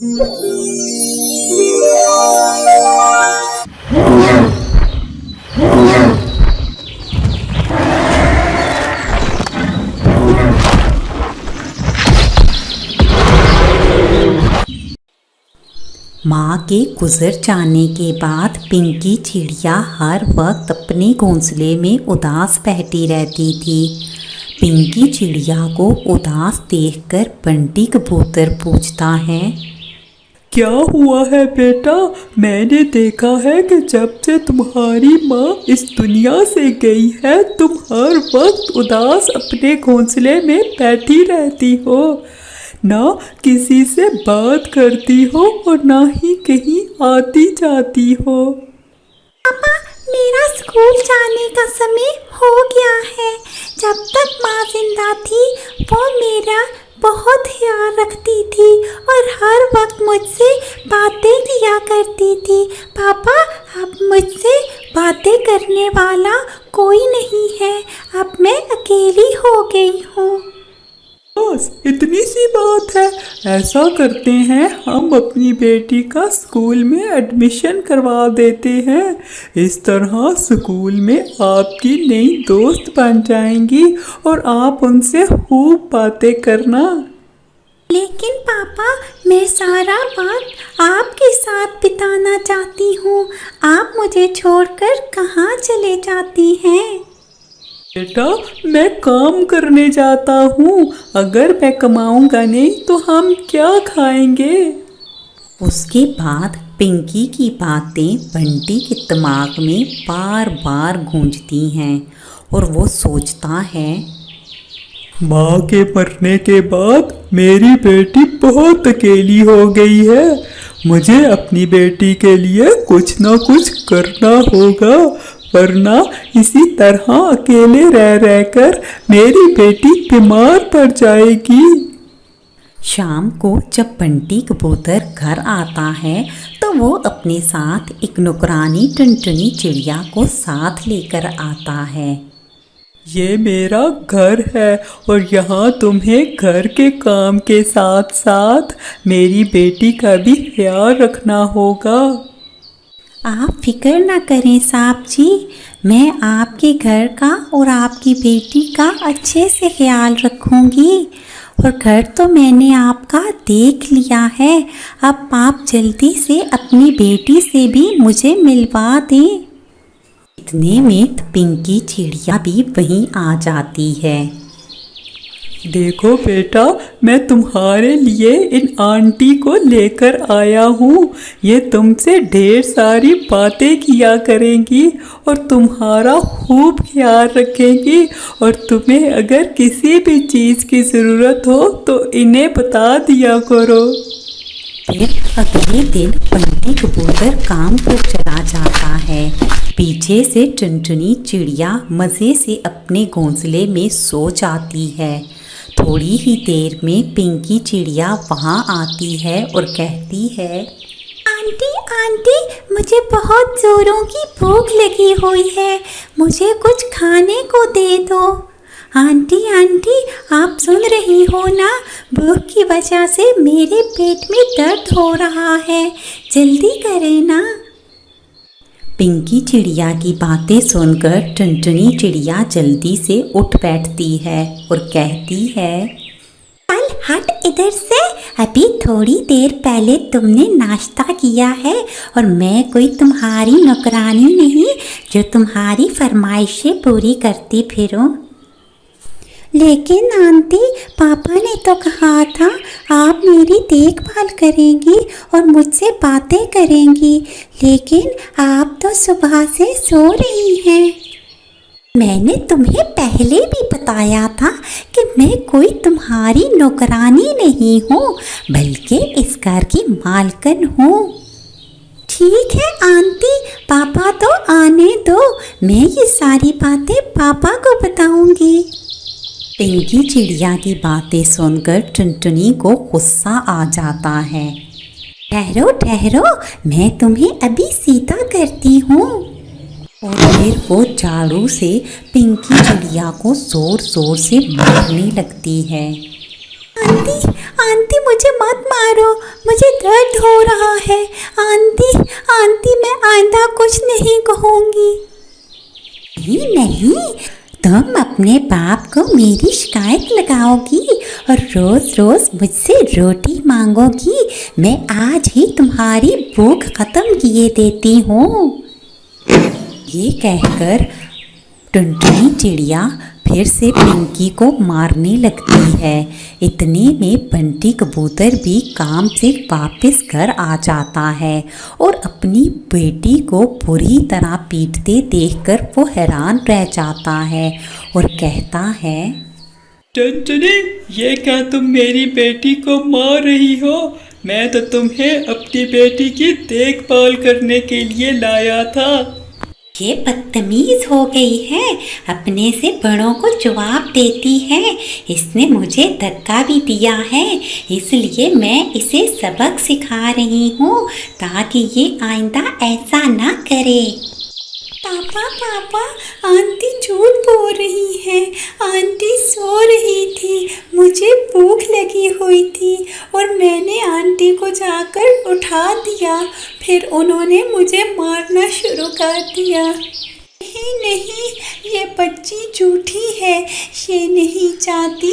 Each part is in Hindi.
माँ के गुजर जाने के बाद पिंकी चिड़िया हर वक्त अपने घोंसले में उदास बैठी रहती थी। पिंकी चिड़िया को उदास देखकर बंटी कबूतर पूछता है, क्या हुआ है बेटा? मैंने देखा है कि जब से तुम्हारी माँ इस दुनिया से गई है तुम हर वक्त उदास अपने घोंसले में बैठी रहती हो, ना किसी से बात करती हो और ना ही कहीं आती जाती हो। पापा, मेरा स्कूल जाने का समय हो गया है। जब तक माँ जिंदा थी वो मेरा बहुत ख्याल रखती थी और हर वक्त मुझसे बातें किया करती थी। पापा, अब मुझसे बातें करने वाला कोई नहीं है। अब मैं अकेली हो गई हूँ। बस इतनी सी बात है। ऐसा करते हैं, हम अपनी बेटी का स्कूल में एडमिशन करवा देते हैं। इस तरह स्कूल में आपकी नई दोस्त बन जाएंगी और आप उनसे खूब बातें करना। लेकिन पापा, मैं सारा वक्त आपके साथ बिताना चाहती हूँ। आप मुझे छोड़कर कहाँ चले जाती हैं? बेटा, मैं काम करने जाता हूँ। अगर मैं कमाऊँगा नहीं तो हम क्या खाएंगे? उसके बाद पिंकी की बातें बंटी के दिमाग में बार बार गूंजती हैं और वो सोचता है, माँ के मरने के बाद मेरी बेटी बहुत अकेली हो गई है। मुझे अपनी बेटी के लिए कुछ ना कुछ करना होगा, वरना इसी तरह अकेले रह रहकर मेरी बेटी बीमार पड़ जाएगी। शाम को जब बंटी कबूतर घर आता है तो वो अपने साथ एक नुकरानी टुनटुनी चिड़िया को साथ लेकर आता है। ये मेरा घर है और यहाँ तुम्हें घर के काम के साथ साथ मेरी बेटी का भी ख्याल रखना होगा। आप फिक्र ना करें साहब जी, मैं आपके घर का और आपकी बेटी का अच्छे से ख्याल रखूंगी। और घर तो मैंने आपका देख लिया है। अब आप जल्दी से अपनी बेटी से भी मुझे मिलवा दें। इतने में पिंकी चिड़िया भी वहीं आ जाती है। देखो बेटा, मैं तुम्हारे लिए इन आंटी को लेकर आया हूँ। ये तुमसे ढेर सारी बातें किया करेंगी और तुम्हारा खूब ख्याल रखेंगी और तुम्हें अगर किसी भी चीज़ की ज़रूरत हो तो इन्हें बता दिया करो। फिर अगले दिन बंटी कबूतर काम पर चला जाता है। पीछे से टुनटुनी चिड़िया मज़े से अपने घोंसले में सो जाती है। थोड़ी ही देर में पिंकी चिड़िया वहाँ आती है और कहती है, आंटी आंटी, मुझे बहुत ज़ोरों की भूख लगी हुई है, मुझे कुछ खाने को दे दो। आंटी आंटी, आप सुन रही हो ना? भूख की वजह से मेरे पेट में दर्द हो रहा है, जल्दी करें ना। पिंकी चिड़िया की बातें सुनकर टुनटुनी चिड़िया जल्दी से उठ बैठती है और कहती है, चल हट इधर से। अभी थोड़ी देर पहले तुमने नाश्ता किया है और मैं कोई तुम्हारी नौकरानी नहीं जो तुम्हारी फरमाइशें पूरी करती फिरूं। लेकिन आंटी, पापा ने तो कहा था आप मेरी देखभाल करेंगी और मुझसे बातें करेंगी, लेकिन आप तो सुबह से सो रही हैं। मैंने तुम्हें पहले भी बताया था कि मैं कोई तुम्हारी नौकरानी नहीं हूँ, बल्कि इस घर की मालकिन हूँ। ठीक है आंटी, पापा तो आने दो, मैं ये सारी बातें पापा को बताऊंगी। पिंकी चिड़िया की बातें सुनकर टुनटुनी को गुस्सा आ जाता है। ठहरो ठहरो, मैं तुम्हें अभी सीधा करती हूँ। और फिर वो झाड़ू से पिंकी चिड़िया को जोर जोर से मारने लगती है। आंटी आंटी, मुझे मत मारो, मुझे डर हो रहा है? आंटी, आंटी, मैं आइंदा कुछ नहीं कहूँगी। नहीं नहीं, तुम अपने बाप को मेरी शिकायत लगाओगी और रोज रोज मुझसे रोटी मांगोगी। मैं आज ही तुम्हारी भूख खत्म किए देती हूँ। ये कहकर टुनटुनी चिड़िया फिर से पिंकी को मारने लगती है। इतने में बंटी कबूतर भी काम से वापस घर आ जाता है और अपनी बेटी को बुरी तरह पीटते देखकर वो हैरान रह जाता है और कहता है, टुनटुनी, ये क्या तुम मेरी बेटी को मार रही हो? मैं तो तुम्हें अपनी बेटी की देखभाल करने के लिए लाया था। ये बदतमीज हो गई है, अपने से बड़ों को जवाब देती है। इसने मुझे धक्का भी दिया है, इसलिए मैं इसे सबक सिखा रही हूँ ताकि ये आइंदा ऐसा ना करे। पापा पापा, आंटी झूठ बोल रही है। आंटी सो रही थी, मुझे भूख लगी हुई थी और मैंने आंटी को जाकर उठा दिया, फिर उन्होंने मुझे मारना शुरू कर दिया। नहीं नहीं, ये बच्ची झूठी है। ये नहीं चाहती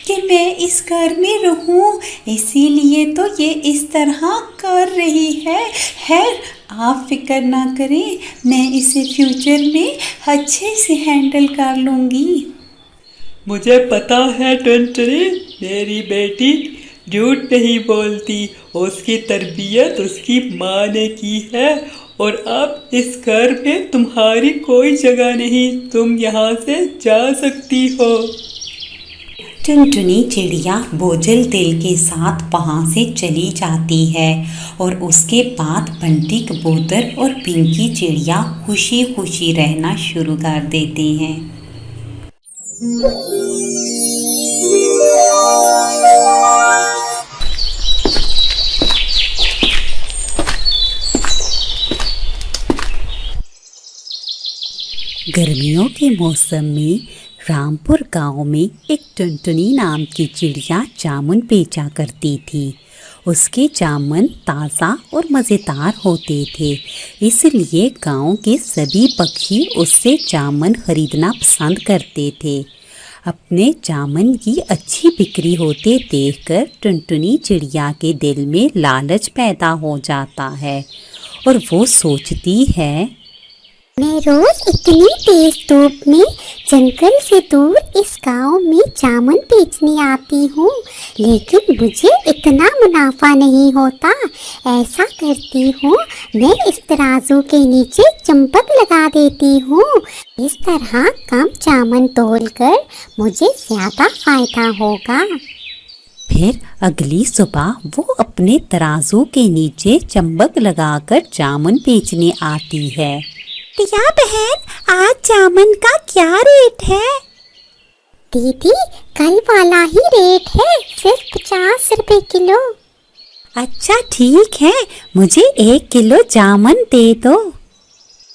कि मैं इस घर में रहूं, इसीलिए तो ये इस तरह कर रही है। खैर, आप फिक्र ना करें, मैं इसे फ्यूचर में अच्छे से हैंडल कर लूँगी। मुझे पता है टुनटुनी, मेरी बेटी झूठ नहीं बोलती। उसकी तरबियत उसकी माँ ने की है और अब इस घर में तुम्हारी कोई जगह नहीं, तुम यहाँ से जा सकती हो। टुनटुनी चिड़िया बोझल दिल के साथ वहाँ से चली जाती है और उसके बाद बंटी कबूतर और पिंकी चिड़िया खुशी खुशी रहना शुरू कर देते हैं। गर्मियों के मौसम में रामपुर गांव में एक टुनटुनी नाम की चिड़िया जामुन बेचा करती थी। उसके जामुन ताज़ा और मज़ेदार होते थे, इसलिए गांव के सभी पक्षी उससे जामुन खरीदना पसंद करते थे। अपने जामुन की अच्छी बिक्री होते देखकर टुनटुनी चिड़िया के दिल में लालच पैदा हो जाता है और वो सोचती है, मैं रोज इतनी तेज धूप में जंगल से दूर इस गांव में जामुन बेचने आती हूँ, लेकिन मुझे इतना मुनाफा नहीं होता। ऐसा करती हूँ, मैं इस तराजू के नीचे चंपक लगा देती हूँ। इस तरह कम जामुन तोलकर मुझे ज़्यादा फायदा होगा। फिर अगली सुबह वो अपने तराजू के नीचे चंबक लगाकर जामुन बेचने आती है। टिया बहन, आज जामुन का क्या रेट है? दीदी, कल वाला ही रेट है, सिर्फ 50 रुपए किलो। अच्छा ठीक है, मुझे 1 किलो जामुन दे दो।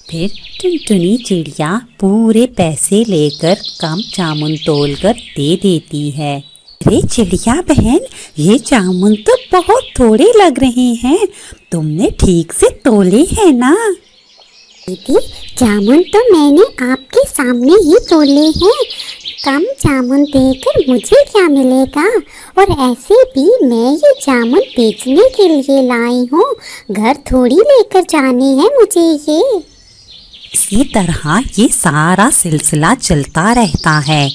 फिर टुनटुनी चिड़िया पूरे पैसे लेकर कम जामुन तोलकर दे देती है। अरे चिड़िया बहन, ये जामुन तो बहुत थोड़े लग रहे हैं, तुमने ठीक से तोले हैं ना? दीदी, जामुन तो मैंने आपके सामने ही तोले हैं। कम जामुन देकर मुझे क्या मिलेगा? और ऐसे भी मैं ये जामुन बेचने के लिए लाई हूँ, घर थोड़ी लेकर जाने हैं मुझे ये। इसी तरह ये सारा सिलसिला चलता रहता है।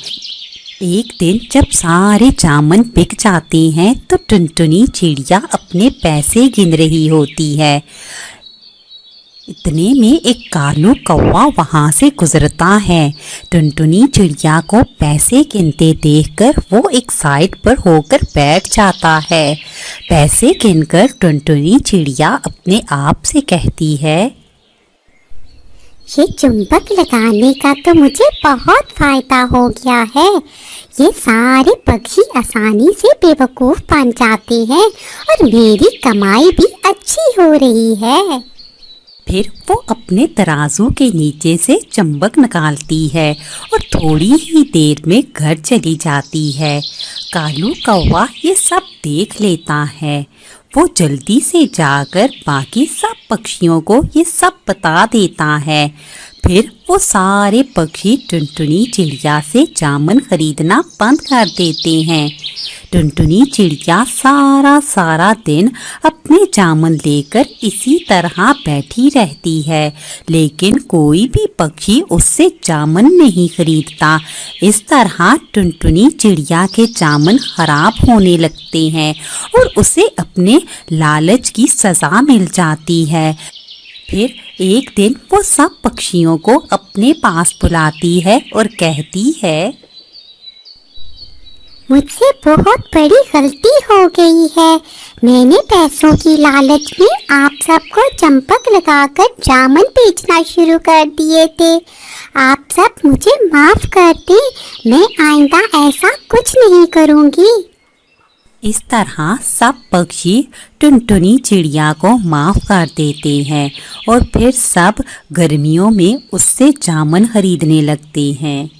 एक दिन जब सारे जामुन बिक जाते हैं तो टुनटुनी चिड़िया अपने पैसे गिन रही होती है। इतने में एक कालू कौवा वहाँ से गुजरता है। टुनटुनी चिड़िया को पैसे गिनते देखकर वो एक साइड पर होकर बैठ जाता है। पैसे गिनकर टुनटुनी चिड़िया अपने आप से कहती है, ये चुंबक लगाने का तो मुझे बहुत फायदा हो गया है। ये सारे पक्षी आसानी से बेवकूफ़ बन जाते हैं और मेरी कमाई भी अच्छी हो रही है। फिर वो अपने तराजू के नीचे से चंबक निकालती है और थोड़ी ही देर में घर चली जाती है। कालू कौवा ये सब देख लेता है। वो जल्दी से जाकर बाकी सब पक्षियों को ये सब बता देता है। फिर वो सारे पक्षी टुनटुनी चिड़िया से जामुन खरीदना बंद कर देते हैं। टुनटुनी चिड़िया सारा दिन अपने जामुन लेकर इसी तरह बैठी रहती है, लेकिन कोई भी पक्षी उससे जामुन नहीं खरीदता। इस तरह टुनटुनी चिड़िया के जामुन खराब होने लगते हैं और उसे अपने लालच की सज़ा मिल जाती है। फिर एक दिन वो सब पक्षियों को अपने पास बुलाती है और कहती है, मुझसे बहुत बड़ी गलती हो गई है। मैंने पैसों की लालच में आप सबको चंपक लगाकर जामुन बेचना शुरू कर दिए थे। आप सब मुझे माफ कर दें, मैं आइंदा ऐसा कुछ नहीं करूँगी। इस तरह सब पक्षी टुनटुनी चिड़िया को माफ़ कर देते हैं और फिर सब गर्मियों में उससे जामुन खरीदने लगते हैं।